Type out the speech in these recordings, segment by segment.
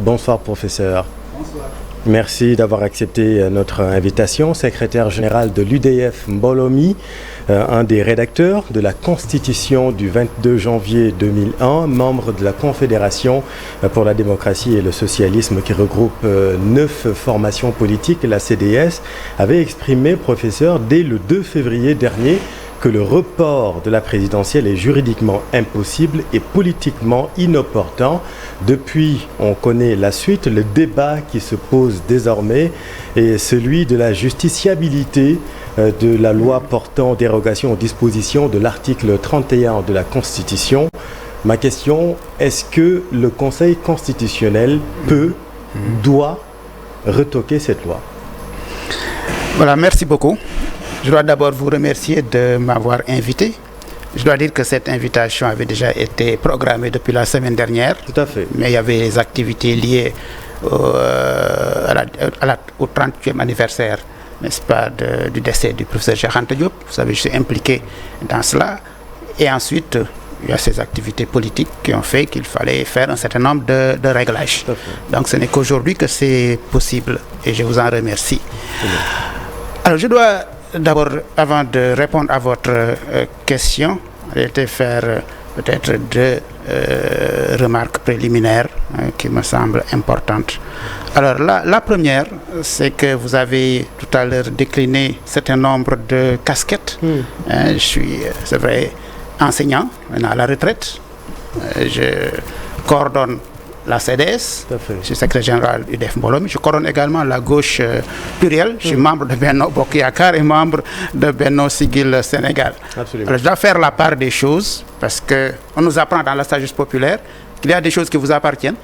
Bonsoir professeur. Bonsoir. Merci d'avoir accepté notre invitation. Secrétaire général de l'UDF Mbolomi, un des rédacteurs de la Constitution du 22 janvier 2001, membre de la Confédération pour la démocratie et le socialisme qui regroupe 9 formations politiques, la CDS, avait exprimé, professeur, dès le 2 février dernier, que le report de la présidentielle est juridiquement impossible et politiquement inopportun. Depuis, on connaît la suite. Le débat qui se pose désormais est celui de la justiciabilité de la loi portant dérogation aux dispositions de l'article 31 de la Constitution. Ma question, est-ce que le Conseil constitutionnel doit retoquer cette loi? Voilà, merci beaucoup. Je dois d'abord vous remercier de m'avoir invité. Je dois dire que cette invitation avait déjà été programmée depuis la semaine dernière. Tout à fait. Mais il y avait des activités liées au 30e anniversaire, n'est-ce pas, du décès du professeur Cheikh Anta Diop. Vous savez, je suis impliqué dans cela. Et ensuite, il y a ces activités politiques qui ont fait qu'il fallait faire un certain nombre de réglages. Donc ce n'est qu'aujourd'hui que c'est possible. Et je vous en remercie. Alors je dois... D'abord, avant de répondre à votre question, je vais faire peut-être 2 remarques préliminaires qui me semblent importantes. Alors, la première, c'est que vous avez tout à l'heure décliné un certain nombre de casquettes. Je suis, c'est vrai, enseignant, maintenant à la retraite. Je coordonne la CDS, je suis secrétaire général du UDF Mbolomi. Je coordonne également la gauche plurielle. Je suis membre de Benno Bokk Yakaar et membre de Benno Siggil Sénégal. Absolument. Alors, je dois faire la part des choses parce qu'on nous apprend dans la sagesse populaire qu'il y a des choses qui vous appartiennent,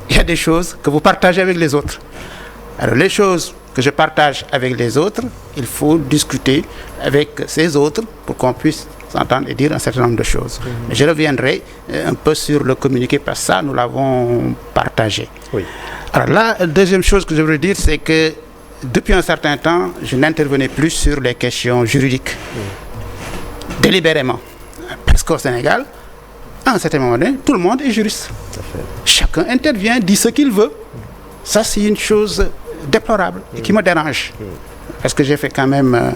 il y a des choses que vous partagez avec les autres. Alors les choses que je partage avec les autres, il faut discuter avec ces autres pour qu'on puisse s'entendre et dire un certain nombre de choses. Je reviendrai un peu sur le communiqué parce que ça, nous l'avons partagé. Oui. Alors la deuxième chose que je voudrais dire, c'est que depuis un certain temps, je n'intervenais plus sur les questions juridiques. Délibérément. Parce qu'au Sénégal, à un certain moment donné, tout le monde est juriste. Chacun intervient, dit ce qu'il veut. Ça, c'est une chose déplorable et qui me dérange. Parce que j'ai fait quand même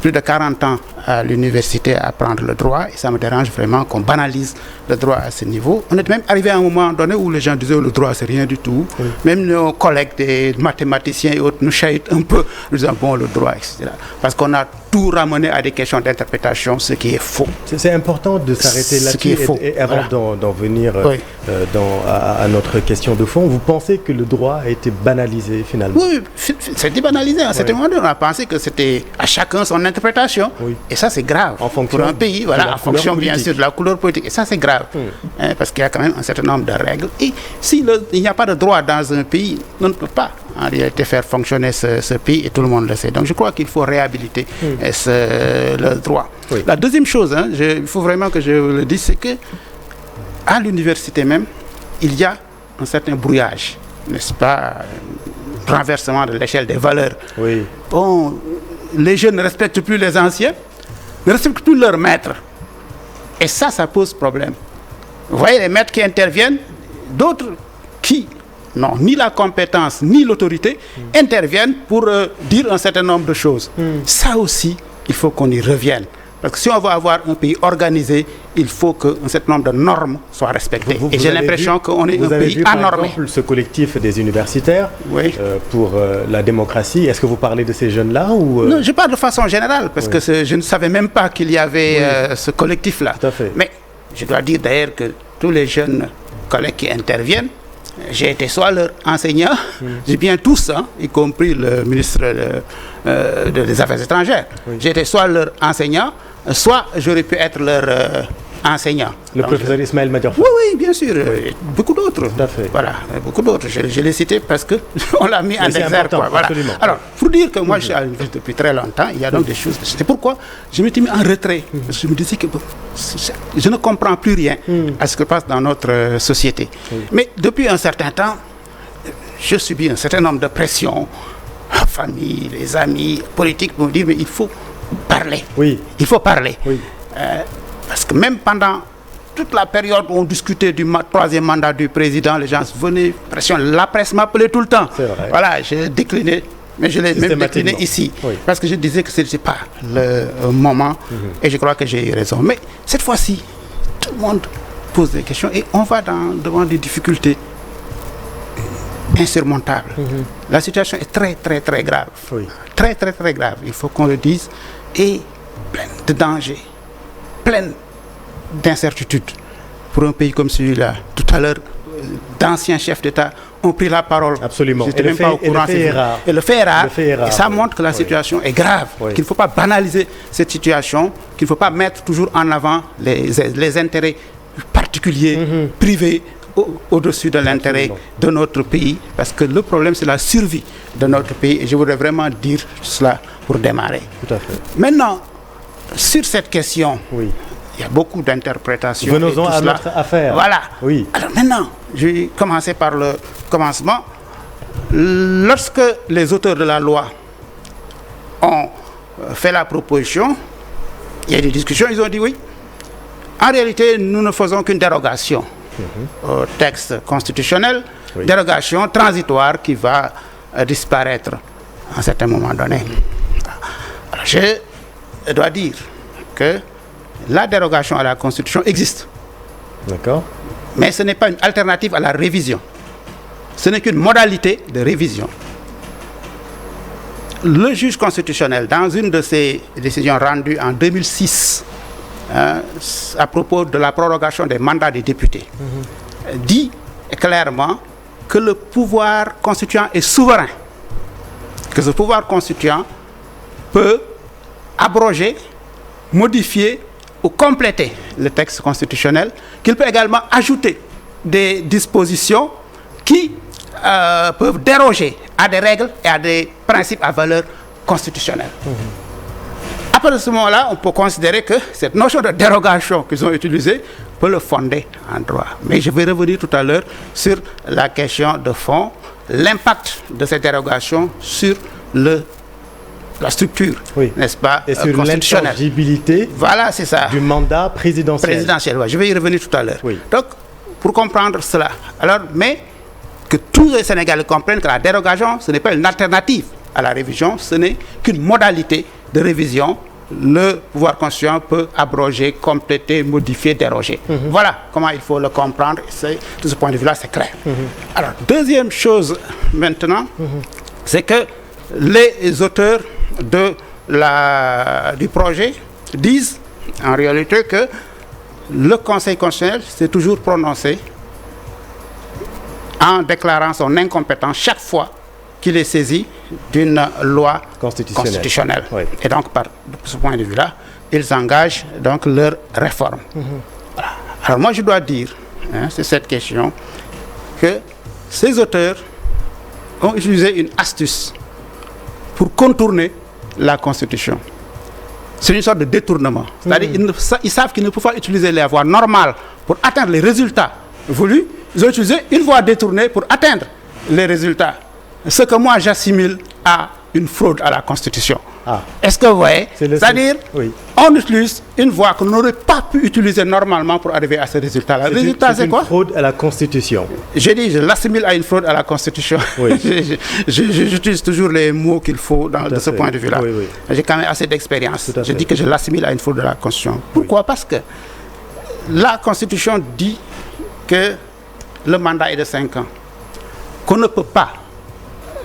plus de 40 ans à l'université à apprendre le droit et ça me dérange vraiment qu'on banalise le droit à ce niveau. On est même arrivé à un moment donné où les gens disaient le droit c'est rien du tout. Même nos collègues des mathématiciens et autres nous chahutent un peu, nous disant bon le droit, etc. Parce qu'on a tout ramené à des questions d'interprétation, ce qui est faux. C'est important de s'arrêter là-dessus et avant d'en venir à notre question de fond. Vous pensez que le droit a été banalisé finalement? Oui, c'était banalisé. À un certain moment, on a pensé que c'était à chacun son interprétation. Et ça, c'est grave. Pour un pays, voilà, en fonction bien sûr de la couleur politique. Et ça, c'est grave. Parce qu'il y a quand même un certain nombre de règles. Et s'il n'y a pas de droit dans un pays, on ne peut pas en réalité faire fonctionner ce pays et tout le monde le sait. Donc je crois qu'il faut réhabiliter le droit. La deuxième chose, il faut vraiment que je le dise, c'est que à l'université même, il y a un certain brouillage, n'est-ce pas, renversement de l'échelle des valeurs. Bon, les jeunes ne respectent plus les anciens, ne respectent plus leurs maîtres. Et ça pose problème. Vous voyez les maîtres qui interviennent, d'autres qui n'ont ni la compétence ni l'autorité interviennent pour dire un certain nombre de choses. Ça aussi, il faut qu'on y revienne. Parce que si on veut avoir un pays organisé, il faut qu'un certain nombre de normes soient respectées. Et j'ai l'impression qu'on est un pays anormé. Par exemple, ce collectif des universitaires pour la démocratie, est-ce que vous parlez de ces jeunes-là ou Non, je parle de façon générale, parce que je ne savais même pas qu'il y avait ce collectif-là. Tout à fait. Mais je dois dire d'ailleurs que tous les jeunes collègues qui interviennent, j'ai été soit leur enseignant, j'ai bien tous, y compris le ministre des Affaires étrangères. J'ai été soit leur enseignant, soit j'aurais pu être leur enseignant. Le professeur Ismaël Madior. Oui, bien sûr. Beaucoup d'autres. Tout à fait. Voilà, beaucoup d'autres. Je l'ai cité parce qu'on l'a mis en exergue. Voilà. Alors, pour dire que moi, je suis à l'université depuis très longtemps, il y a donc des choses. C'est pourquoi je m'étais mis en retrait. Parce que je me disais que je ne comprends plus rien à ce qui se passe dans notre société. Mais depuis un certain temps, je subis un certain nombre de pressions. La famille, les amis, politiques me disent mais il faut parler. Il faut parler. Parce que même pendant toute la période où on discutait du troisième mandat du président, les gens venaient, pression, la presse m'appelait tout le temps. C'est vrai. Voilà, j'ai décliné, mais je l'ai même décliné ici. Oui. Parce que je disais que ce n'était pas le moment, et je crois que j'ai eu raison. Mais cette fois-ci, tout le monde pose des questions et on va devant des difficultés insurmontables. La situation est très, très, très grave. Oui. Très, très, très grave, il faut qu'on le dise, et pleine de dangers, pleine d'incertitudes pour un pays comme celui-là. Tout à l'heure, d'anciens chefs d'État ont pris la parole. Absolument. Je n'étais même pas au courant. Et le fait est rare. Et ça montre que la situation est grave, qu'il ne faut pas banaliser cette situation, qu'il ne faut pas mettre toujours en avant les intérêts particuliers, privés, au-dessus de l'intérêt de notre pays, parce que le problème, c'est la survie de notre pays. Et je voudrais vraiment dire cela pour démarrer. Tout à fait. Maintenant, sur cette question, il y a beaucoup d'interprétations. Venons-en à notre affaire. Voilà. Oui. Alors maintenant, je vais commencer par le commencement. Lorsque les auteurs de la loi ont fait la proposition, il y a des discussions, ils ont dit oui. En réalité, nous ne faisons qu'une dérogation au texte constitutionnel, dérogation transitoire qui va disparaître à un certain moment donné. Alors, je dois dire que la dérogation à la Constitution existe. D'accord. Mais ce n'est pas une alternative à la révision. Ce n'est qu'une modalité de révision. Le juge constitutionnel, dans une de ses décisions rendues en 2006, à propos de la prorogation des mandats des députés, dit clairement que le pouvoir constituant est souverain. Que ce pouvoir constituant peut abroger, modifier ou compléter le texte constitutionnel, qu'il peut également ajouter des dispositions qui peuvent déroger à des règles et à des principes à valeur constitutionnelle. À partir de ce moment-là, on peut considérer que cette notion de dérogation qu'ils ont utilisée peut le fonder en droit. Mais je vais revenir tout à l'heure sur la question de fond, l'impact de cette dérogation sur la structure, n'est-ce pas, et sur l'intangibilité c'est ça, du mandat présidentiel. Je vais y revenir tout à l'heure. Donc, pour comprendre cela, mais que tous les Sénégalais comprennent que la dérogation, ce n'est pas une alternative à la révision, ce n'est qu'une modalité de révision. Le pouvoir constituant peut abroger, compléter, modifier, déroger. Voilà comment il faut le comprendre. De ce point de vue-là, c'est clair. Alors, deuxième chose maintenant, c'est que les auteurs du projet disent en réalité que le Conseil constitutionnel s'est toujours prononcé en déclarant son incompétence chaque fois qu'il est saisi d'une loi constitutionnelle. Et donc, par ce point de vue-là, ils engagent donc leur réforme. Voilà. Alors moi, je dois dire, c'est cette question, que ces auteurs ont utilisé une astuce pour contourner la Constitution. C'est une sorte de détournement. C'est-à-dire ils savent qu'ils ne peuvent pas utiliser les voies normales pour atteindre les résultats voulus. Ils ont utilisé une voie détournée pour atteindre les résultats. Ce que moi j'assimile à une fraude à la Constitution. Est-ce que vous voyez? C'est-à-dire, on utilise une voie qu'on n'aurait pas pu utiliser normalement pour arriver à ce résultat-là. Le résultat, c'est quoi? Une fraude à la Constitution. J'ai dit, je l'assimile à une fraude à la Constitution. J'utilise toujours les mots qu'il faut de ce point de vue-là. J'ai quand même assez d'expérience. Je dis que je l'assimile à une fraude à la Constitution. Pourquoi? Parce que la Constitution dit que le mandat est de 5 ans. Qu'on ne peut pas,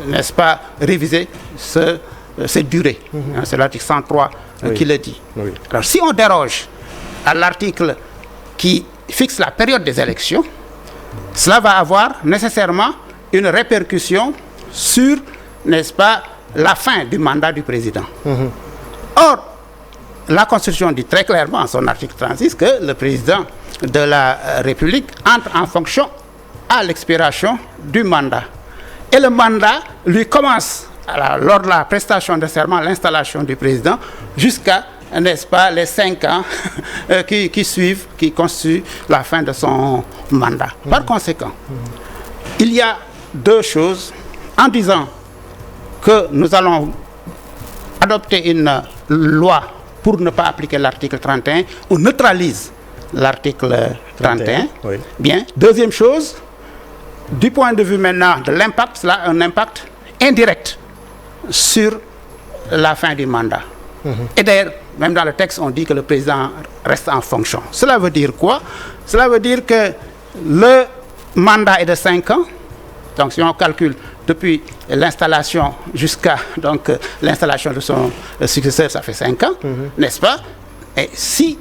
n'est-ce pas, réviser cette durée. C'est l'article 103 qui le dit. Alors, si on déroge à l'article qui fixe la période des élections, cela va avoir nécessairement une répercussion sur, n'est-ce pas, la fin du mandat du président. Or, la Constitution dit très clairement en son article 36 que le président de la République entre en fonction à l'expiration du mandat. Et le mandat lui commence lors de la prestation de serment, l'installation du président, jusqu'à, n'est-ce pas, les 5 ans qui suivent, qui constituent la fin de son mandat. Par conséquent, il y a deux choses. En disant que nous allons adopter une loi pour ne pas appliquer l'article 31, on neutralise l'article 31. Oui. Bien. Deuxième chose, du point de vue maintenant de l'impact, cela a un impact indirect sur la fin du mandat. Et d'ailleurs, même dans le texte, on dit que le président reste en fonction. Cela veut dire quoi? Cela veut dire que le mandat est de 5 ans. Donc, si on calcule depuis l'installation jusqu'à l'installation de son successeur, ça fait 5 ans, n'est-ce pas? Et si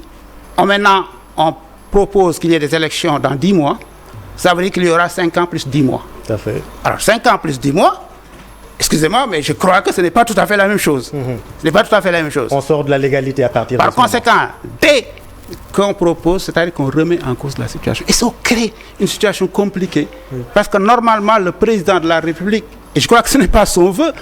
maintenant on propose qu'il y ait des élections dans 10 mois, ça veut dire qu'il y aura 5 ans plus 10 mois. Tout à fait. Alors, 5 ans plus 10 mois, excusez-moi, mais je crois que ce n'est pas tout à fait la même chose. Ce n'est pas tout à fait la même chose. On sort de la légalité à partir de Par conséquent, dès qu'on propose, c'est-à-dire qu'on remet en cause la situation. Et ça crée une situation compliquée. Parce que normalement, le président de la République, et je crois que ce n'est pas son vœu,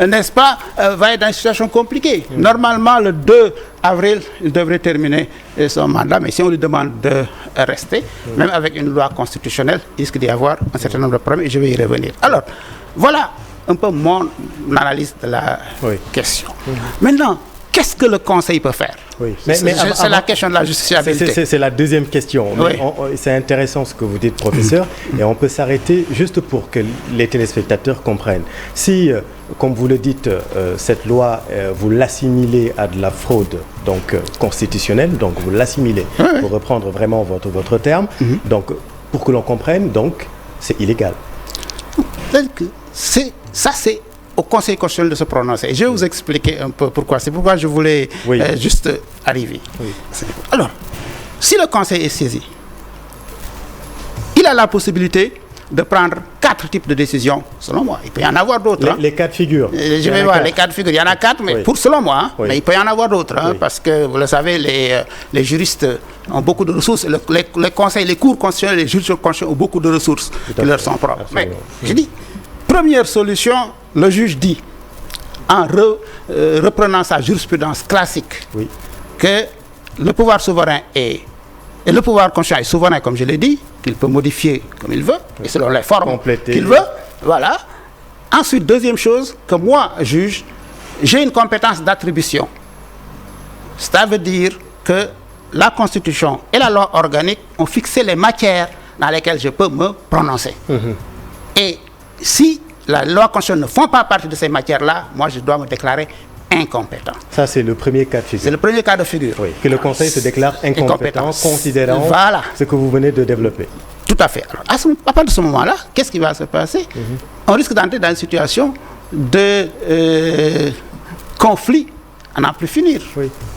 n'est-ce pas, va être dans une situation compliquée. Normalement, le 2 avril, il devrait terminer son mandat, mais si on lui demande de rester, même avec une loi constitutionnelle, il risque d'y avoir un certain nombre de problèmes, et je vais y revenir. Alors, voilà un peu mon analyse de la question. Maintenant, qu'est-ce que le Conseil peut faire? C'est la question de la justiciabilité. C'est la deuxième question. C'est intéressant ce que vous dites, professeur, et on peut s'arrêter juste pour que les téléspectateurs comprennent. Si, comme vous le dites, cette loi, vous l'assimilez à de la fraude constitutionnelle, donc vous l'assimilez, pour reprendre vraiment votre terme, donc pour que l'on comprenne, donc c'est illégal. Ça, c'est au Conseil constitutionnel de se prononcer. Et je vais vous expliquer un peu pourquoi. C'est pourquoi je voulais juste arriver. Alors, si le Conseil est saisi, il a la possibilité de prendre 4 types de décisions, selon moi. Il peut y en avoir d'autres. Les 4 figures. Je vais voir les 4 figures. Il y en a 4, mais selon moi, mais il peut y en avoir d'autres. Parce que, vous le savez, les juristes ont beaucoup de ressources. Les conseils, les cours constitutionnels, les juges constitutionnels ont beaucoup de ressources qui leur sont propres. Mais, je dis, première solution, le juge dit, en reprenant sa jurisprudence classique, que le pouvoir souverain et le pouvoir constitutionnel est souverain, comme je l'ai dit, qu'il peut modifier comme il veut, et selon les formes qu'il veut. Voilà. Ensuite, deuxième chose, que moi, juge, j'ai une compétence d'attribution. Ça veut dire que la Constitution et la loi organique ont fixé les matières dans lesquelles je peux me prononcer. Et si la loi constitutionnelle ne font pas partie de ces matières-là, moi, je dois me déclarer incompétent. Ça, c'est le premier cas de figure. C'est le premier cas de figure. Que le Conseil se déclare incompétent, considérant ce que vous venez de développer. Tout à fait. Alors, à partir de ce moment-là, qu'est-ce qui va se passer? On risque d'entrer dans une situation de conflit à n'en plus finir.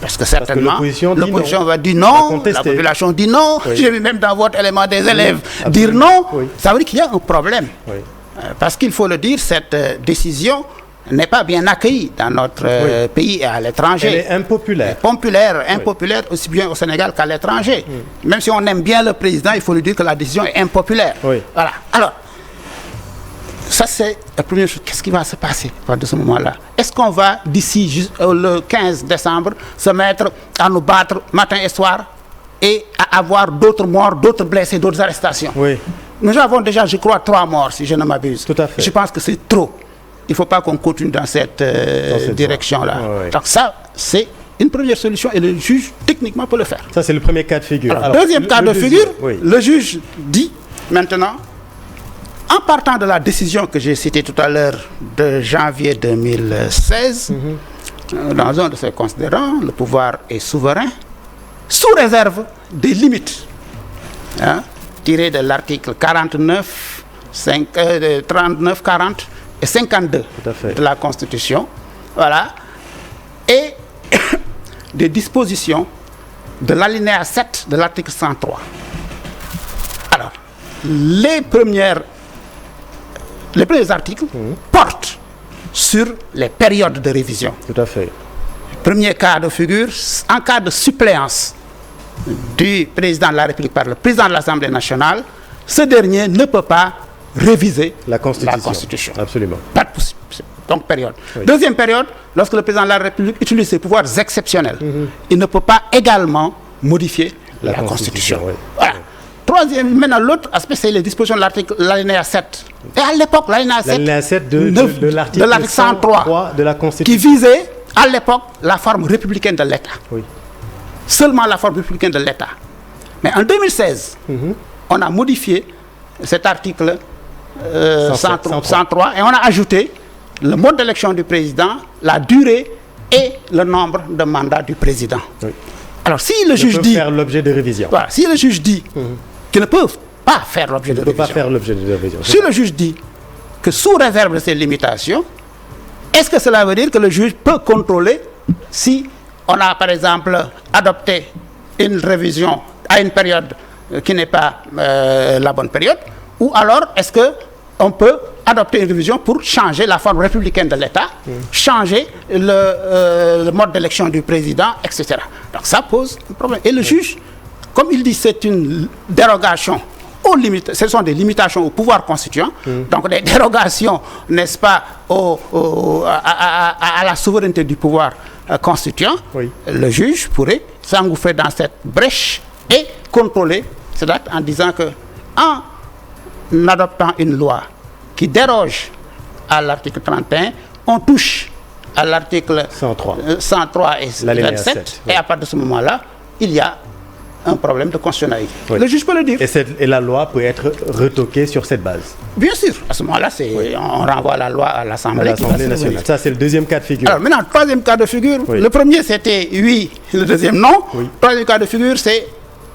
Parce que certainement, l'opposition va dire non, la population dit non. J'ai vu même dans votre élément des élèves dire non. Ça veut dire qu'il y a un problème. Parce qu'il faut le dire, cette décision n'est pas bien accueillie dans notre pays et à l'étranger. Elle est impopulaire. Impopulaire aussi bien au Sénégal qu'à l'étranger. Même si on aime bien le président, il faut lui dire que la décision est impopulaire. Voilà. Alors, ça c'est la première chose. Qu'est-ce qui va se passer à ce moment-là? Est-ce qu'on va, d'ici le 15 décembre, se mettre à nous battre matin et soir et à avoir d'autres morts, d'autres blessés, d'autres arrestations? Nous avons déjà, je crois, 3 morts, si je ne m'abuse. Tout à fait. Je pense que c'est trop. Il ne faut pas qu'on continue dans cette direction-là. Donc ça, c'est une première solution et le juge, techniquement, peut le faire. Ça, c'est le premier cas de figure. Alors, deuxième cas de figure, le juge dit maintenant, en partant de la décision que j'ai citée tout à l'heure de janvier 2016, dans un de ses considérants, le pouvoir est souverain, sous réserve des limites tirées de l'article 49, 39, 40 et 52 de la Constitution, voilà, et des dispositions de l'alinéa 7 de l'article 103. Alors, les premiers articles portent sur les périodes de révision. Tout à fait. Premier cas de figure, en cas de suppléance du président de la République par le président de l'Assemblée nationale, ce dernier ne peut pas réviser la Constitution. Absolument. Pas de possible. Donc, période. Deuxième période, lorsque le président de la République utilise ses pouvoirs exceptionnels, il ne peut pas également modifier la Constitution. Voilà. Troisième, maintenant, l'autre aspect, c'est les dispositions de l'alinéa 7. Et à l'époque, l'alinéa 7 de l'article 103 de la Constitution, qui visait, à l'époque, la forme républicaine de l'État. Seulement la forme républicaine de l'État. Mais en 2016, on a modifié cet article 103 et on a ajouté le mode d'élection du président, la durée et le nombre de mandats du président. Oui. Alors si le juge dit... faire l'objet de révision. Voilà, si le juge dit qu'ils ne peuvent pas faire l'objet de révision. Si le juge dit que sous réserve de ces limitations, est-ce que cela veut dire que le juge peut contrôler si on a par exemple adopté une révision à une période qui n'est pas la bonne période, ou alors est-ce qu'on peut adopter une révision pour changer la forme républicaine de l'État, changer le mode d'élection du président, etc. Donc ça pose un problème. Et le juge, comme il dit, c'est une dérogation aux limites, ce sont des limitations au pouvoir constituant, donc des dérogations, n'est-ce pas, à la souveraineté du pouvoir constituant. Oui. Le juge pourrait s'engouffrer dans cette brèche et contrôler cet acte en disant que, en adoptant une loi qui déroge à l'article 31, on touche à l'article 103 et 27, et à partir de ce moment-là, il y a un problème de constitutionnalité. Oui. Le juge peut le dire. Et la loi peut être retoquée sur cette base. Bien sûr. À ce moment-là, on renvoie la loi à l'Assemblée nationale. Ça, c'est le deuxième cas de figure. Alors maintenant, troisième cas de figure. Le premier, c'était oui, le deuxième non. Oui. Troisième cas de figure, c'est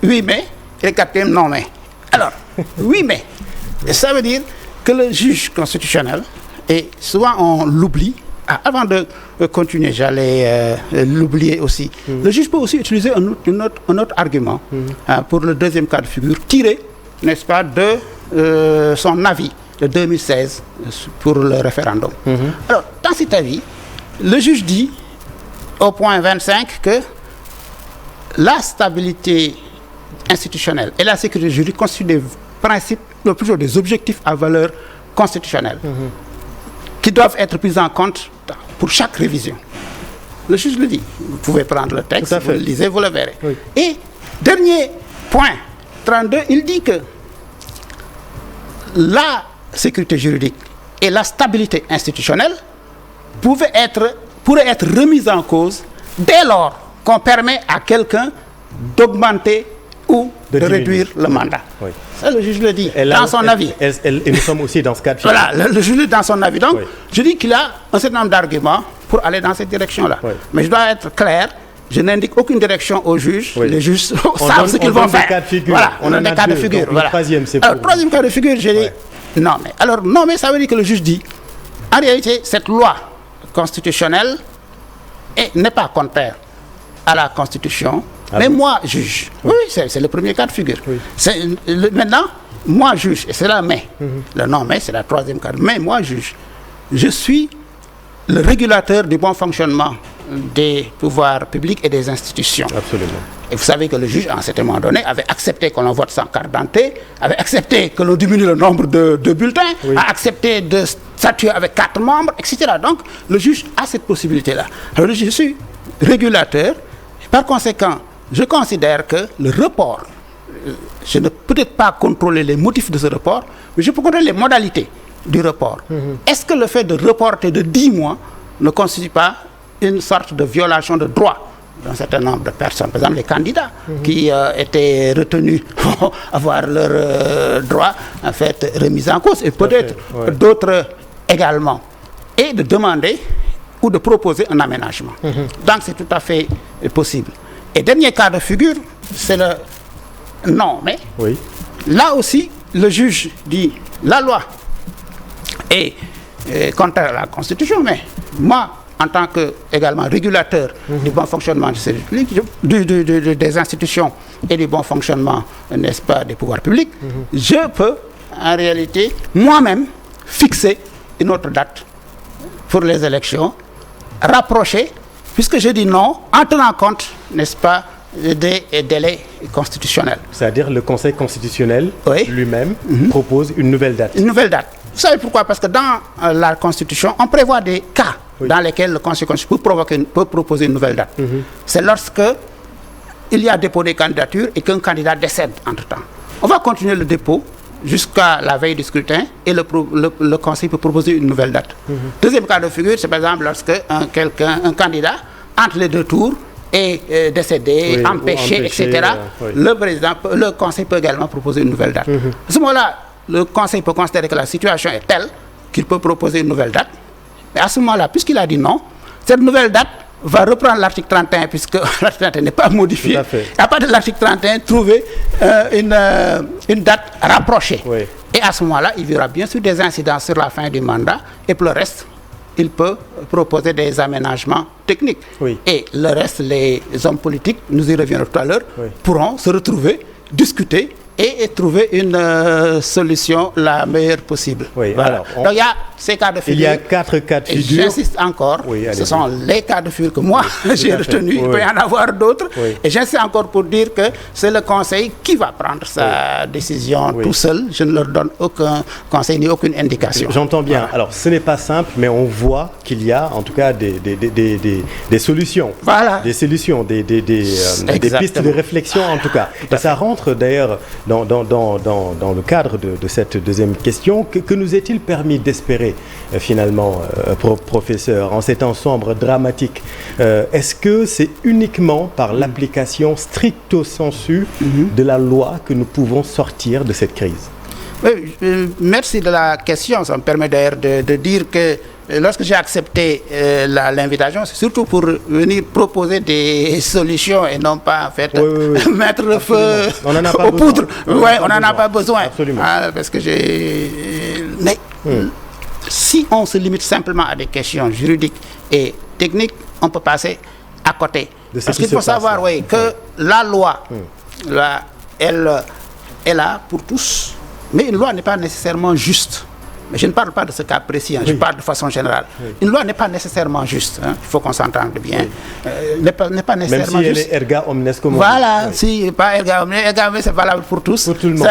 oui mais, et le quatrième non mais. Alors, oui mais, ça veut dire que le juge constitutionnel, et souvent on l'oublie, avant de continuer, j'allais l'oublier aussi. Le juge peut aussi utiliser un autre argument pour le deuxième cas de figure, tiré, n'est-ce pas, de son avis de 2016 pour le référendum. Alors, dans cet avis, le juge dit, au point 25, que la stabilité institutionnelle et la sécurité juridique constituent des principes, plutôt des objectifs à valeur constitutionnelle, qui doivent être pris en compte pour chaque révision. Le juge le dit. Vous pouvez prendre le texte, vous le lisez, vous le verrez. Oui. Et dernier point, 32, il dit que la sécurité juridique et la stabilité institutionnelle pourraient être remises en cause dès lors qu'on permet à quelqu'un d'augmenter ou de réduire le mandat. Oui. Ça, le juge le dit dans son avis. Et nous sommes aussi dans ce cas de figure. Voilà, le juge le dit dans son avis. Donc, je dis qu'il a un certain nombre d'arguments pour aller dans cette direction-là. Oui. Mais je dois être clair, je n'indique aucune direction aux juges. Oui. Les juges savent ce qu'ils vont faire. Voilà, on a des cas de figure. Voilà. Troisième cas de figure, je dis non mais. Alors, non mais, ça veut dire que le juge dit, en réalité, cette loi constitutionnelle n'est pas contraire à la Constitution. Mais moi, juge. Oui, c'est le premier cas de figure. Oui. Maintenant, moi, juge, et c'est là mais. Le non, mais, c'est la troisième cas. Mais moi, juge. Je suis le régulateur du bon fonctionnement des pouvoirs publics et des institutions. Absolument. Et vous savez que le juge, à un certain moment donné, avait accepté que l'on vote sans carte d'identité, avait accepté que l'on diminue le nombre de bulletins, a accepté de statuer avec 4 membres, etc. Donc, le juge a cette possibilité-là. Alors, je suis régulateur. Par conséquent, je considère que le report, je ne peux peut-être pas contrôler les motifs de ce report, mais je peux contrôler les modalités du report. Est-ce que le fait de reporter de 10 mois ne constitue pas une sorte de violation de droit d'un certain nombre de personnes? Par exemple, les candidats qui étaient retenus pour avoir leurs droits en fait remis en cause, et peut-être d'autres également, et de demander ou de proposer un aménagement. Donc c'est tout à fait possible. Et dernier cas de figure, c'est le non, mais là aussi, le juge dit la loi est contraire à la Constitution, mais moi, en tant que également régulateur du bon fonctionnement des institutions et du bon fonctionnement, n'est-ce pas, des pouvoirs publics, je peux en réalité moi-même fixer une autre date pour les élections, rapprocher, puisque je dis non, en tenant compte, n'est-ce pas, des délais constitutionnels. C'est-à-dire le Conseil constitutionnel lui-même propose une nouvelle date. Une nouvelle date. Vous savez pourquoi? Parce que dans la Constitution, on prévoit des cas dans lesquels le Conseil constitutionnel peut proposer une nouvelle date. C'est lorsque il y a dépôt des candidatures et qu'un candidat décède entre-temps. On va continuer le dépôt jusqu'à la veille du scrutin et le Conseil peut proposer une nouvelle date. Deuxième cas de figure, c'est par exemple lorsque un candidat, entre les 2 tours, est décédé, empêché, etc., le Conseil peut également proposer une nouvelle date. À ce moment-là, le Conseil peut considérer que la situation est telle qu'il peut proposer une nouvelle date. Mais à ce moment-là, puisqu'il a dit non, cette nouvelle date va reprendre l'article 31, puisque l'article 31 n'est pas modifié. À partir de l'article 31, trouver une date rapprochée. Et à ce moment-là, il y aura bien sûr des incidences sur la fin du mandat, et pour le reste, il peut proposer des aménagements techniques. Et le reste, les hommes politiques, nous y reviendrons tout à l'heure, pourront se retrouver, discuter et trouver une solution la meilleure possible. Voilà. Donc il y a ces cas de figure. Il y a 4 cas de figure. J'insiste encore, ce sont les cas de figure que moi j'ai retenus. Il peut y en avoir d'autres. Et j'insiste encore pour dire que c'est le Conseil qui va prendre sa décision tout seul. Je ne leur donne aucun conseil ni aucune indication. J'entends bien. Voilà. Alors ce n'est pas simple, mais on voit qu'il y a en tout cas des solutions. Voilà. Des solutions, des pistes de réflexion en tout cas. Et ça rentre d'ailleurs dans le cadre de cette deuxième question. Que nous est-il permis d'espérer finalement, professeur, en ces temps sombres, dramatiques? Est-ce que c'est uniquement par l'application stricto sensu de la loi que nous pouvons sortir de cette crise? Oui, merci de la question. Ça me permet d'ailleurs de dire que lorsque j'ai accepté l'invitation, c'est surtout pour venir proposer des solutions et non pas en fait mettre le feu aux poudres. On n'en a pas besoin. Parce que mais si on se limite simplement à des questions juridiques et techniques, on peut passer à côté. Parce qu'il faut savoir que la loi, elle est là pour tous, mais une loi n'est pas nécessairement juste. Mais je ne parle pas de ce cas précis, je parle de façon générale. Une loi n'est pas nécessairement juste, il faut qu'on s'entende bien. N'est pas nécessairement même si juste. Elle est erga omnes comme voilà, si pas erga omnes, c'est valable pour tous. Pour tout le monde.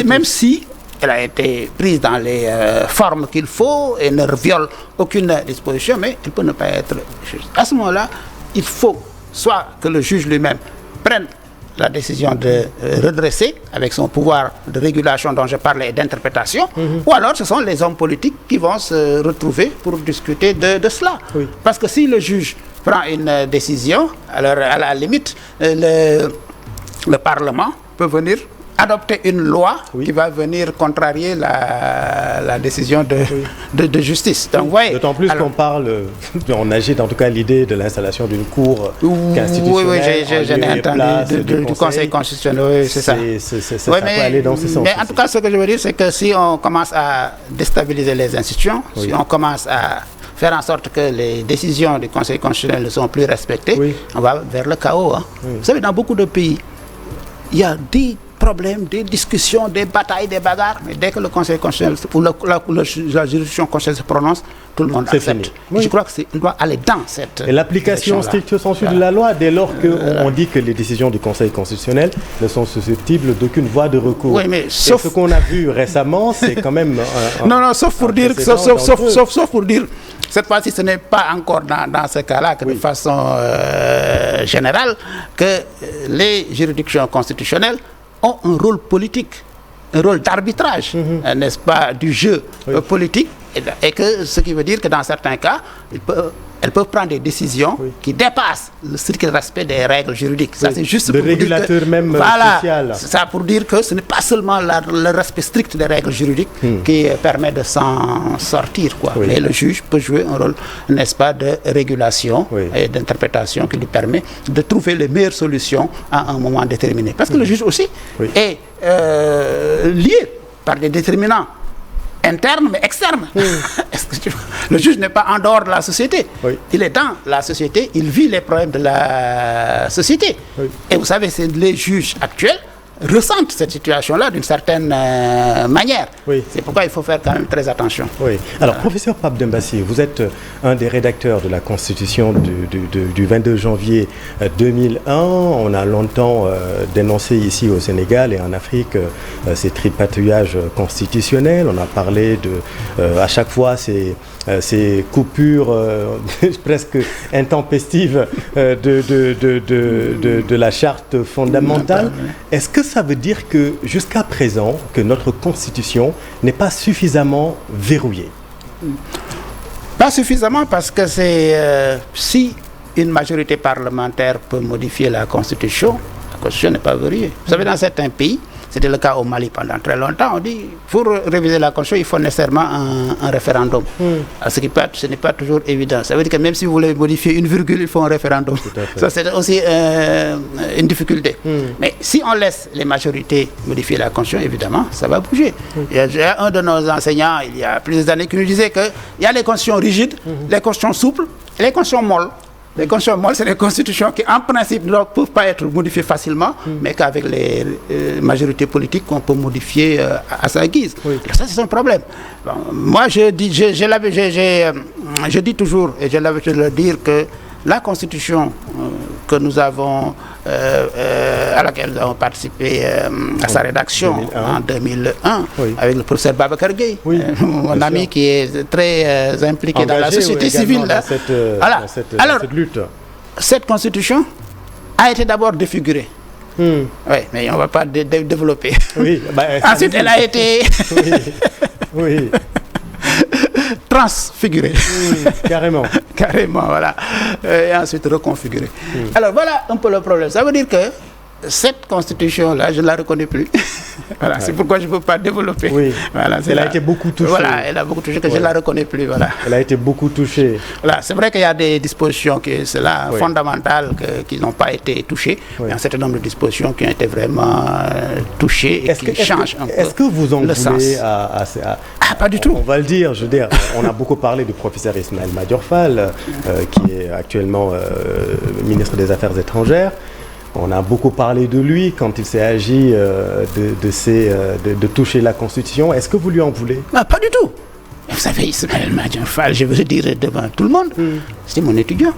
Même si elle a été prise dans les formes qu'il faut et ne viole aucune disposition, mais elle peut ne pas être juste. À ce moment-là, il faut soit que le juge lui-même prenne la décision de redresser avec son pouvoir de régulation dont je parlais et d'interprétation, ou alors ce sont les hommes politiques qui vont se retrouver pour discuter de cela. Parce que si le juge prend une décision, alors à la limite, le Parlement peut venir adopter une loi qui va venir contrarier la décision de justice. D'autant plus qu'on parle, on agite en tout cas l'idée de l'installation d'une cour constitutionnelle. Oui, j'en ai entendu du Conseil constitutionnel, c'est ça. Ça peut aller dans ce sens. Mais en tout cas, ce que je veux dire, c'est que si on commence à déstabiliser les institutions, si on commence à faire en sorte que les décisions du Conseil constitutionnel ne sont plus respectées, on va vers le chaos. Vous savez, dans beaucoup de pays, il y a des problèmes, des discussions, des batailles, des bagarres, mais dès que le Conseil constitutionnel ou la juridiction constitutionnelle se prononce, tout le monde accepte. Je crois qu'on doit aller dans cette et l'application stricte sensu de la loi, dès lors qu'on dit que les décisions du Conseil constitutionnel ne sont susceptibles d'aucune voie de recours. Oui, mais sauf ce qu'on a vu récemment, c'est quand même sauf pour dire cette fois-ci, ce n'est pas encore dans ce cas-là que de façon générale que les juridictions constitutionnelles ont un rôle politique, un rôle d'arbitrage, n'est-ce pas, du jeu politique, et que ce qui veut dire que dans certains cas, elles peuvent prendre des décisions qui dépassent le strict respect des règles juridiques. Ça, c'est juste le pour régulateur dire que, même social. C'est ça pour dire que ce n'est pas seulement le respect strict des règles juridiques qui permet de s'en sortir, mais le juge peut jouer un rôle, n'est-ce pas, de régulation et d'interprétation qui lui permet de trouver les meilleures solutions à un moment déterminé. Parce que le juge aussi est lié par des déterminants interne mais externe. Le juge n'est pas en dehors de la société. Il est dans la société, il vit les problèmes de la société. Et vous savez, les juges actuels ressentent cette situation-là d'une certaine manière. C'est pourquoi il faut faire quand même très attention. Alors, professeur Pape Dembassi, vous êtes un des rédacteurs de la Constitution du 22 janvier 2001. On a longtemps dénoncé ici au Sénégal et en Afrique ces tripatouillages constitutionnels. On a parlé à chaque fois ces coupures presque intempestives de la charte fondamentale. Est-ce que ça veut dire que jusqu'à présent, que notre Constitution n'est pas suffisamment verrouillée? Pas suffisamment parce que si une majorité parlementaire peut modifier la Constitution n'est pas verrouillée. Vous savez, dans certains pays, c'était le cas au Mali pendant très longtemps, on dit pour réviser la Constitution, il faut nécessairement un référendum. Ce n'est pas toujours évident. Ça veut dire que même si vous voulez modifier une virgule, il faut un référendum. Ça, c'est aussi une difficulté. Mais si on laisse les majorités modifier la Constitution, évidemment, ça va bouger. Il y a un de nos enseignants, il y a plusieurs années, qui nous disait qu'il y a les constitutions rigides, les constitutions souples et les constitutions molles. Les constitutions molles, c'est les constitutions qui, en principe, ne peuvent pas être modifiées facilement, mais qu'avec les majorités politiques, on peut modifier à sa guise. Ça, c'est un problème. Bon, moi, je dis toujours, et j'ai l'habitude de le dire, que la Constitution que nous avons, à laquelle nous avons participé à sa rédaction 2001. En 2001, avec le professeur Babacar Gueye, mon ami qui est très impliqué dans la société civile. Dans cette lutte. Cette Constitution a été d'abord défigurée. Oui, mais on ne va pas développer. Ensuite, elle a été... transfiguré. Carrément. Carrément, voilà. Et ensuite reconfiguré. Alors voilà un peu le problème. Ça veut dire que cette constitution-là, je ne la reconnais plus. Voilà, c'est pourquoi je ne peux pas développer. Voilà, elle a été beaucoup touchée. Voilà, elle a beaucoup touché que je ne la reconnais plus. Voilà. Elle a été beaucoup touchée. Voilà, c'est vrai qu'il y a des dispositions fondamentales qui n'ont pas été touchées. Il y a un certain nombre de dispositions qui ont été vraiment touchées et qui changent un peu. Est-ce que vous en voulez à pas du tout. On va le dire, je veux dire, on a beaucoup parlé du professeur Ismaël Madior Fall, qui est actuellement ministre des Affaires étrangères. On a beaucoup parlé de lui quand il s'est agi de toucher la Constitution. Est-ce que vous lui en voulez? Pas du tout. Vous savez, Ismaël Madior Fall, je veux le dire devant tout le monde, c'était mon étudiant.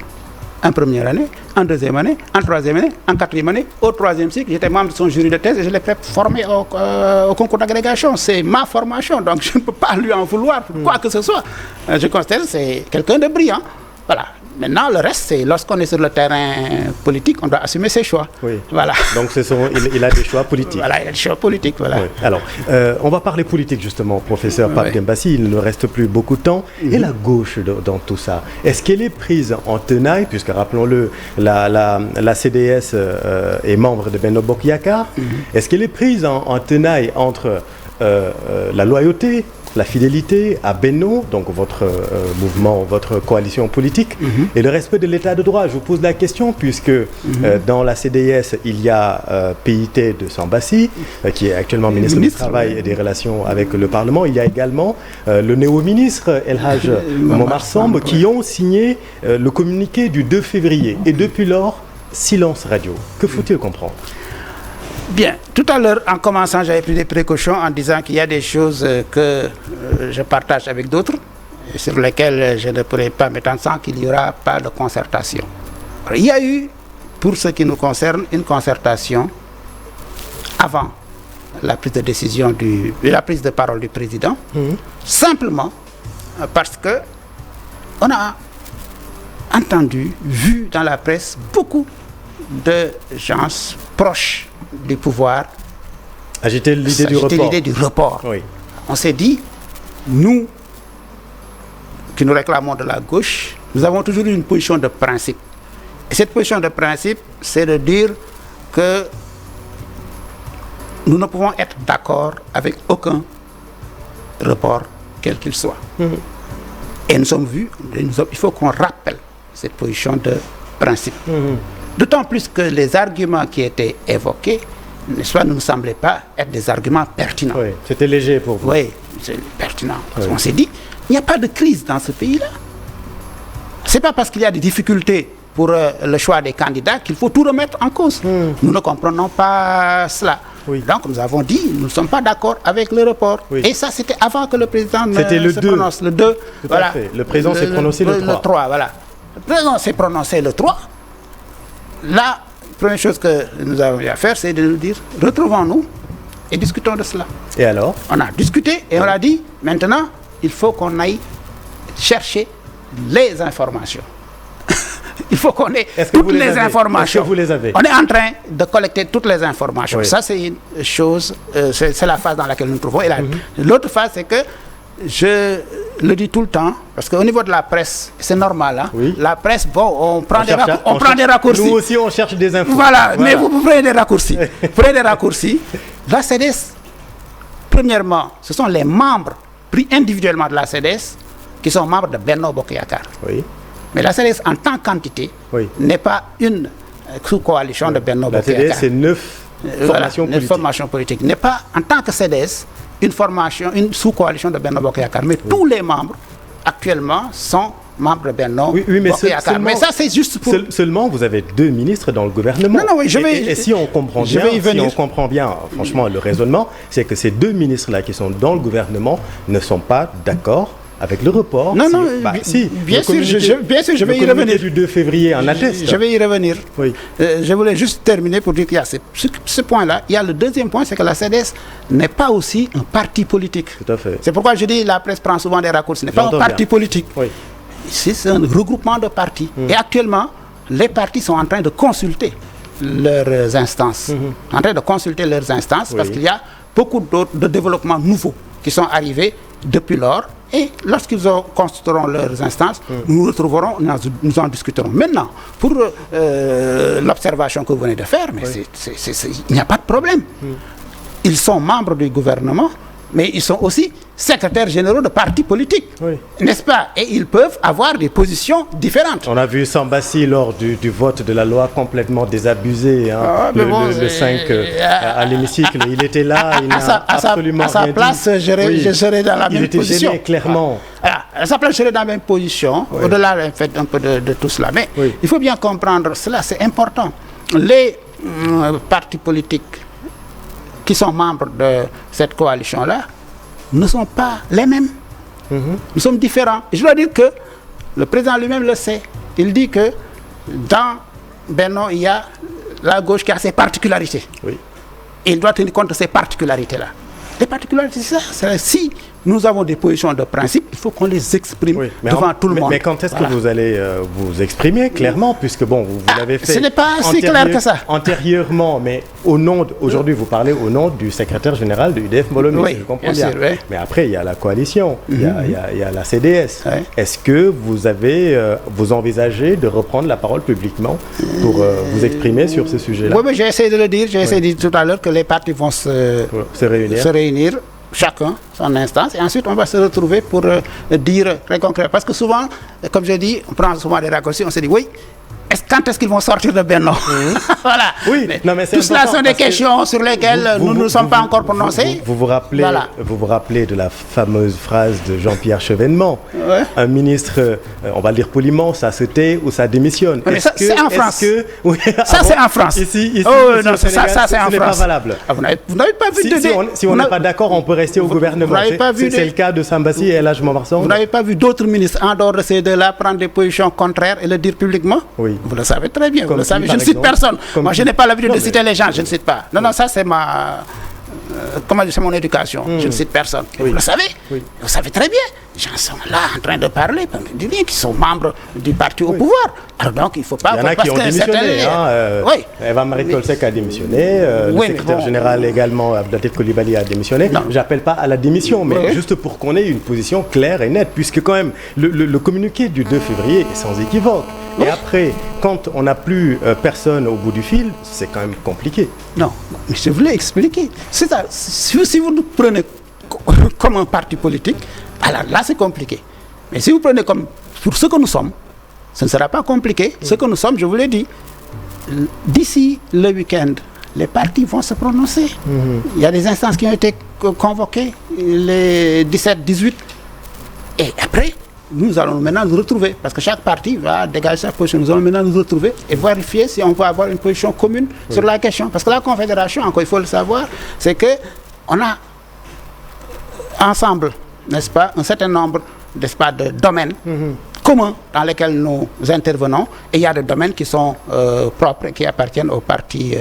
En première année, en deuxième année, en troisième année, en quatrième année, au troisième cycle, j'étais membre de son jury de thèse et je l'ai formé au concours d'agrégation. C'est ma formation, donc je ne peux pas lui en vouloir pour quoi que ce soit. Je considère que c'est quelqu'un de brillant. Voilà. Maintenant, le reste, c'est lorsqu'on est sur le terrain politique, on doit assumer ses choix. Voilà. Donc, il a des choix politiques. Voilà, il a des choix politiques. Voilà. Alors, on va parler politique, justement, professeur Pape Dembassi. Il ne reste plus beaucoup de temps. Et la gauche dans tout ça, est-ce qu'elle est prise en tenaille, puisque, rappelons-le, la CDS est membre de Benno Bokk Yakaar. Est-ce qu'elle est prise en tenaille entre la loyauté, la fidélité à Benno, donc votre mouvement, votre coalition politique, et le respect de l'état de droit? Je vous pose la question puisque dans la CDS, il y a PIT de Sambassi, qui est actuellement ministre du Travail et des Relations avec le Parlement. Il y a également le néo-ministre El Hadj Momar Samb qui ont signé le communiqué du 2 février. Et depuis lors, silence radio. Que faut-il comprendre? Bien, tout à l'heure, en commençant, j'avais pris des précautions en disant qu'il y a des choses que je partage avec d'autres, et sur lesquelles je ne pourrais pas m'étendre sans qu'il n'y aura pas de concertation. Alors, il y a eu, pour ce qui nous concerne, une concertation avant la prise de décision la prise de parole du président, simplement parce que on a entendu, vu dans la presse beaucoup de gens proches du pouvoir agiter l'idée du report. On s'est dit, nous qui nous réclamons de la gauche, nous avons toujours eu une position de principe. Et cette position de principe, c'est de dire que nous ne pouvons être d'accord avec aucun report, quel qu'il soit. Et nous sommes vus, il faut qu'on rappelle cette position de principe. D'autant plus que les arguments qui étaient évoqués, n'est-ce pas, ne nous semblaient pas être des arguments pertinents. C'était léger pour vous. Oui, c'est pertinent. Parce qu'on s'est dit, il n'y a pas de crise dans ce pays-là. Ce n'est pas parce qu'il y a des difficultés pour le choix des candidats qu'il faut tout remettre en cause. Nous ne comprenons pas cela. Donc nous avons dit, nous ne sommes pas d'accord avec le report. Et ça, c'était avant que le président se prononce. Le 2. Voilà. Le président s'est prononcé le 3. Le 3, voilà. Le président s'est prononcé le 3. La première chose que nous avons à faire, c'est de nous dire, retrouvons-nous et discutons de cela. Et alors? On a discuté et on a dit, maintenant, il faut qu'on aille chercher les informations. Il faut qu'on ait toutes les informations. Est-ce que vous les avez? On est en train de collecter toutes les informations. Ça, c'est une chose, c'est la phase dans laquelle nous nous trouvons. Et l'autre phase, c'est que le dis tout le temps, parce qu'au niveau de la presse, c'est normal. Hein? Oui. La presse, bon, on prend des raccourcis. Nous aussi, on cherche des infos. Voilà. Mais vous prenez des raccourcis. Prenez des raccourcis. La CDS, premièrement, ce sont les membres pris individuellement de la CDS qui sont membres de Benno Bokk Yakaar. Oui. Mais la CDS, en tant qu'entité, n'est pas une sous-coalition de Benno Bokk Yakaar. La CDS, c'est 9 formations politiques. N'est pas, en tant que CDS, une sous-coalition de Benno Bokk Yakaar. Mais tous les membres, actuellement, sont membres de Benno Bokk Yakaar. Mais ça, c'est juste pour... Seulement, vous avez 2 ministres dans le gouvernement. Non, oui, et si on comprend bien, franchement, le raisonnement, c'est que ces 2 ministres-là qui sont dans le gouvernement ne sont pas d'accord avec le report. Non, bien sûr, je vais y revenir. Du 2 février en atteste. Je vais y revenir. Oui. Je voulais juste terminer pour dire qu'il y a ce point-là. Il y a le deuxième point, c'est que la CDS n'est pas aussi un parti politique. Tout à fait. C'est pourquoi je dis que la presse prend souvent des raccourcis. Ce n'est pas un parti politique. Oui. C'est un regroupement de partis. Et actuellement, les partis sont en train de consulter leurs instances. Parce qu'il y a beaucoup de développements nouveaux qui sont arrivés depuis lors. Et lorsqu'ils constitueront leurs instances, nous en discuterons. Maintenant, pour l'observation que vous venez de faire, mais il n'y a pas de problème. Ils sont membres du gouvernement, mais ils sont aussi secrétaires généraux de partis politiques, n'est-ce pas? Et ils peuvent avoir des positions différentes. On a vu Sambassi lors du vote de la loi complètement désabusé, le 5 à l'hémicycle. Il était là, il n'a absolument rien dit. À sa place, je serais dans la même position. Il était gêné, clairement. À sa place, je serais dans la même position, au-delà en fait, un peu de tout cela. Mais il faut bien comprendre cela, c'est important. Les partis politiques qui sont membres de cette coalition-là ne sont pas les mêmes. Nous sommes différents. Et je dois dire que le président lui-même le sait. Il dit que dans Benno, il y a la gauche qui a ses particularités. Et il doit tenir compte de ces particularités-là. Les particularités, c'est ça. Si nous avons des positions de principe, il faut qu'on les exprime devant tout le monde. Mais quand est-ce que vous allez vous exprimer clairement, puisque bon, vous l'avez fait. Ce n'est pas si clair que ça. Antérieurement, mais aujourd'hui, vous parlez au nom du secrétaire général de l'UDF Molomi, si je comprends bien. Mais après, il y a la coalition, il y a la CDS. Est-ce que vous envisagez de reprendre la parole publiquement pour vous exprimer sur ce sujet-là? Oui, j'ai essayé de le dire. J'ai essayé de dire tout à l'heure que les partis vont se réunir. Chacun son instance, et ensuite on va se retrouver pour dire très concrètement. Parce que souvent, comme je dis, on prend souvent des raccourcis, on se dit oui, quand est-ce qu'ils vont sortir de Benno? Voilà. Mais tout cela sont des questions sur lesquelles nous ne sommes pas encore prononcés. Vous vous rappelez de la fameuse phrase de Jean-Pierre Chevènement. Un ministre, on va le dire poliment, ça se tait ou ça démissionne. C'est en France. Ça, c'est en France. Ici ça, c'est en France. Ce n'est pas valable. Vous n'avez pas vu si on n'est pas d'accord, on peut rester au gouvernement. C'est le cas de Sambassi et El Hadj Momar Sow. Vous n'avez pas vu d'autres ministres en dehors de ces deux-là prendre des positions contraires et le dire publiquement? Vous le savez très bien, vous le savez. Je ne cite personne. Moi, je n'ai pas l'habitude de citer les gens, je ne cite pas. Non, ça c'est c'est mon éducation. Je ne cite personne. Vous le savez. Vous savez très bien. Les gens sont là en train de parler, qui sont membres du parti au pouvoir. Alors donc, il ne faut pas... Il y en a qui ont démissionné. Eva Marie Kolsek a démissionné. Le secrétaire général également, Abdelatif Coulibaly, a démissionné. Je n'appelle pas à la démission, mais juste pour qu'on ait une position claire et nette, puisque quand même, le communiqué du 2 février est sans équivoque. Et après, quand on n'a plus personne au bout du fil, c'est quand même compliqué. Non, mais je voulais expliquer. C'est ça. Si vous nous prenez comme un parti politique, alors là, c'est compliqué. Mais si vous prenez comme pour ce que nous sommes, ce ne sera pas compliqué. Ce que nous sommes, je vous l'ai dit, d'ici le week-end, les partis vont se prononcer. Il y a des instances qui ont été convoquées, les 17, 18. Et après, nous allons maintenant nous retrouver, parce que chaque parti va dégager sa position. Nous allons maintenant nous retrouver et vérifier si on peut avoir une position commune sur la question. Parce que la Confédération, encore il faut le savoir, c'est qu'on a ensemble, n'est-ce pas, un certain nombre, n'est-ce pas, de domaines communs dans lesquels nous intervenons, et il y a des domaines qui sont propres, qui appartiennent aux partis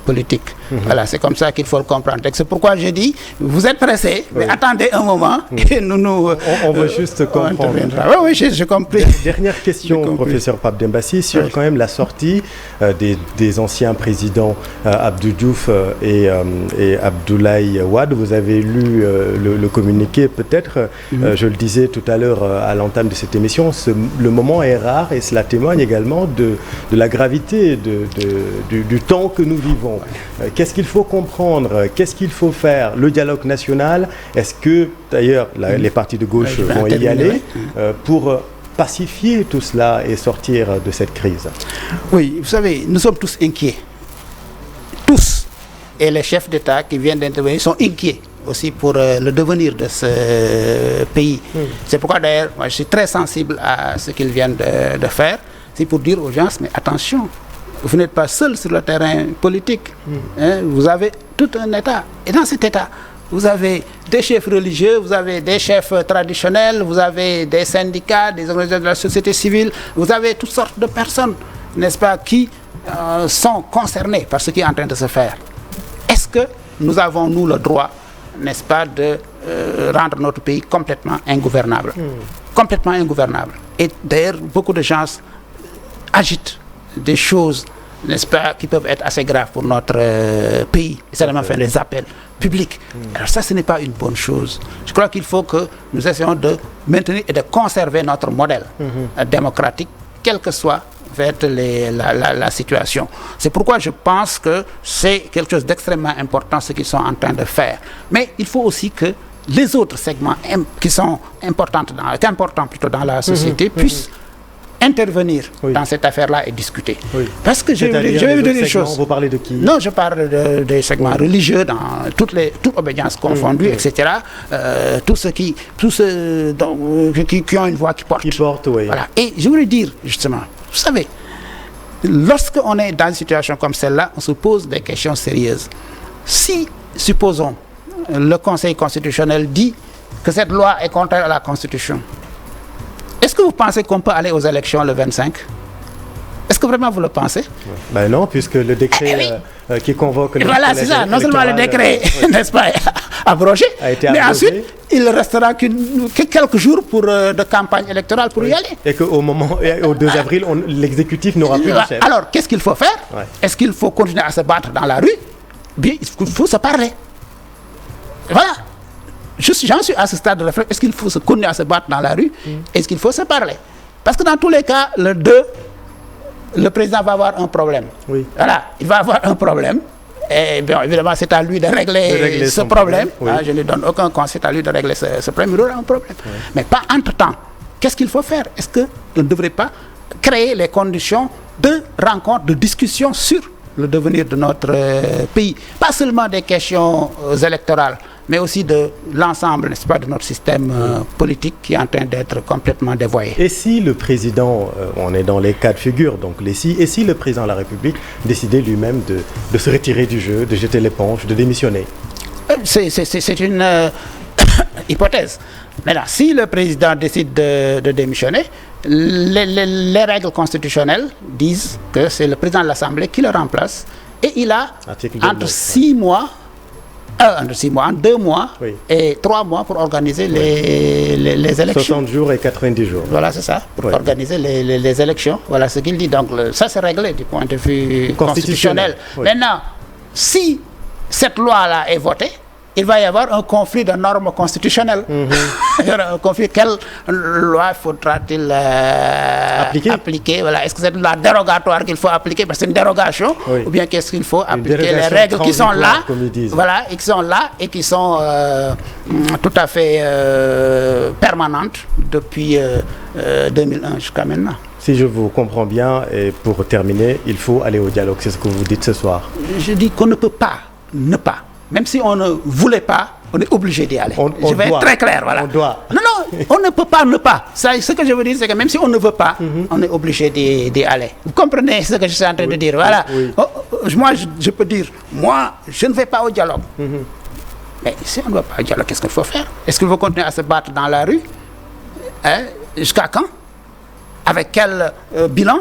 politiques. Voilà, c'est comme ça qu'il faut le comprendre. Et c'est pourquoi je dis, vous êtes pressés, mais attendez un moment, et on veut juste comprendre. Oui, j'ai compris. Dernière question, professeur Pape Dembassi, sur quand même la sortie des anciens présidents Abdou Diouf et Abdoulaye Wade. Vous avez lu le communiqué, peut-être. Je le disais tout à l'heure à l'entame de cette émission, le moment est rare et cela témoigne également de la gravité du temps que nous vivons. Qu'est-ce qu'il faut comprendre? Qu'est-ce qu'il faut faire? Le dialogue national, est-ce que, d'ailleurs, les partis de gauche vont y aller pour pacifier tout cela et sortir de cette crise? Oui, vous savez, nous sommes tous inquiets. Tous. Et les chefs d'État qui viennent d'intervenir sont inquiets aussi pour le devenir de ce pays. C'est pourquoi d'ailleurs, moi, je suis très sensible à ce qu'ils viennent de faire. C'est pour dire aux gens, mais attention, vous n'êtes pas seul sur le terrain politique. Vous avez tout un État. Et dans cet État, vous avez des chefs religieux, vous avez des chefs traditionnels, vous avez des syndicats, des organisations de la société civile, vous avez toutes sortes de personnes, n'est-ce pas, qui sont concernées par ce qui est en train de se faire. Est-ce que nous avons, nous, le droit, n'est-ce pas, de rendre notre pays complètement ingouvernable? Complètement ingouvernable. Et d'ailleurs, beaucoup de gens agitent des choses, n'est-ce pas, qui peuvent être assez graves pour notre pays. Et ça fait des appels publics. Alors ça, ce n'est pas une bonne chose. Je crois qu'il faut que nous essayons de maintenir et de conserver notre modèle démocratique, quel que soit la situation. C'est pourquoi je pense que c'est quelque chose d'extrêmement important ce qu'ils sont en train de faire. Mais il faut aussi que les autres segments qui sont importants plutôt dans la société puissent intervenir dans cette affaire-là et discuter. Parce que je vais vous dire une chose. Vous parlez de qui? Non, je parle des segments religieux dans toute obédience confondue, etc. Tous ceux qui ont une voix qui porte. Voilà. Et je voulais dire, justement, vous savez, lorsqu'on est dans une situation comme celle-là, on se pose des questions sérieuses. Si, supposons, le Conseil constitutionnel dit que cette loi est contraire à la Constitution, est-ce que vous pensez qu'on peut aller aux élections le 25? Est-ce que vraiment vous le pensez? Ben non, puisque le décret qui convoque... Voilà, c'est ça. Non seulement le décret, n'est-ce pas, abrogé, mais ensuite, il restera que quelques jours de campagne électorale pour y aller. Et qu'au 2 avril, l'exécutif n'aura plus de chef. Alors, qu'est-ce qu'il faut faire? Est-ce qu'il faut continuer à se battre dans la rue? Bien, il faut se parler. Voilà. J'en suis à ce stade de réflexion. Est-ce qu'il faut continuer à se battre dans la rue? Est-ce qu'il faut se parler? Parce que dans tous les cas, le 2, le président va avoir un problème. Voilà, il va avoir un problème. Et bien évidemment, c'est à lui de régler ce problème. Je ne lui donne aucun conseil, c'est à lui de régler ce problème. Il aura un problème. Mais pas entre-temps. Qu'est-ce qu'il faut faire? Est-ce qu'on ne devrait pas créer les conditions de rencontre, de discussion sur le devenir de notre pays? Pas seulement des questions électorales, mais aussi de l'ensemble, n'est-ce pas, de notre système politique qui est en train d'être complètement dévoyé. Et si le président, on est dans les cas de figure, donc et si le président de la République décidait lui-même de se retirer du jeu, de jeter l'éponge, de démissionner? C'est une hypothèse. Maintenant, si le président décide de démissionner, les règles constitutionnelles disent que c'est le président de l'Assemblée qui le remplace et il a entre 6 mois, en 2 mois et 3 mois pour organiser les élections. 60 jours et 90 jours. Voilà, c'est ça, pour organiser les élections. Voilà ce qu'il dit. Donc, ça, c'est réglé du point de vue constitutionnel. Maintenant, si cette loi-là est votée, il va y avoir un conflit de normes constitutionnelles. Il y aura un conflit. Quelle loi faudra-t-il appliquer? Voilà. Est-ce que c'est une loi dérogatoire qu'il faut appliquer parce que c'est une dérogation? Ou bien qu'est-ce qu'il faut appliquer? Les règles qui sont là, voilà, et qui sont là et qui sont tout à fait permanentes depuis 2001 jusqu'à maintenant. Si je vous comprends bien, et pour terminer, il faut aller au dialogue. C'est ce que vous dites ce soir. Je dis qu'on ne peut pas ne pas. Même si on ne voulait pas, on est obligé d'y aller. Je vais être très clair, voilà. On doit. Non, on ne peut pas ne pas. Ce que je veux dire, c'est que même si on ne veut pas, on est obligé d'y aller. Vous comprenez ce que je suis en train de dire? Voilà. Moi, je peux dire, moi, je ne vais pas au dialogue. Mais si on ne va pas au dialogue, qu'est-ce qu'il faut faire? Est-ce qu'il faut continuer à se battre dans la rue? Jusqu'à quand? avec quel bilan?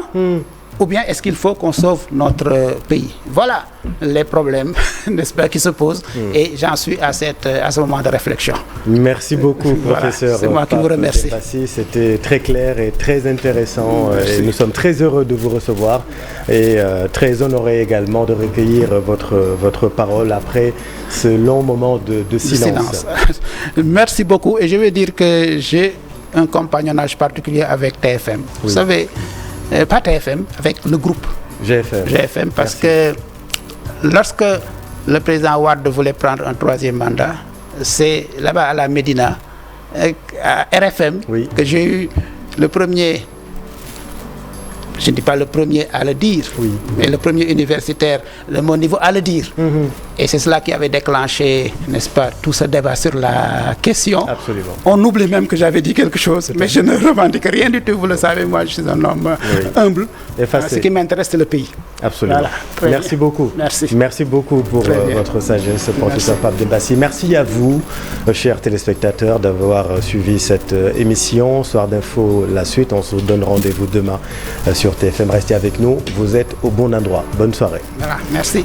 Ou bien est-ce qu'il faut qu'on sauve notre pays? Voilà les problèmes, n'est-ce pas, qui se posent. Et j'en suis à ce moment de réflexion. Merci beaucoup, professeur. C'est moi qui vous remercie. C'était très clair et très intéressant. Et nous sommes très heureux de vous recevoir et très honorés également de recueillir votre parole après ce long moment de silence. Merci beaucoup. Et je veux dire que j'ai un compagnonnage particulier avec TFM. Vous savez, pas TFM, avec le groupe GFM, parce que lorsque le président Wade voulait prendre un 3e mandat, c'est là-bas à la Médina, à RFM, que j'ai eu le premier, je ne dis pas le premier à le dire, mais le premier universitaire de mon niveau à le dire. Et c'est cela qui avait déclenché, n'est-ce pas, tout ce débat sur la question. Absolument. On oublie même que j'avais dit quelque chose, mais je ne revendique rien du tout. Vous le savez, moi, je suis un homme humble. Ce qui m'intéresse, c'est le pays. Absolument. Voilà. Merci beaucoup. Merci. Merci beaucoup pour votre sagesse, professeur Pape Dembassy. Merci à vous, chers téléspectateurs, d'avoir suivi cette émission. Soir d'info, la suite. On se donne rendez-vous demain sur TFM. Restez avec nous. Vous êtes au bon endroit. Bonne soirée. Voilà. Merci.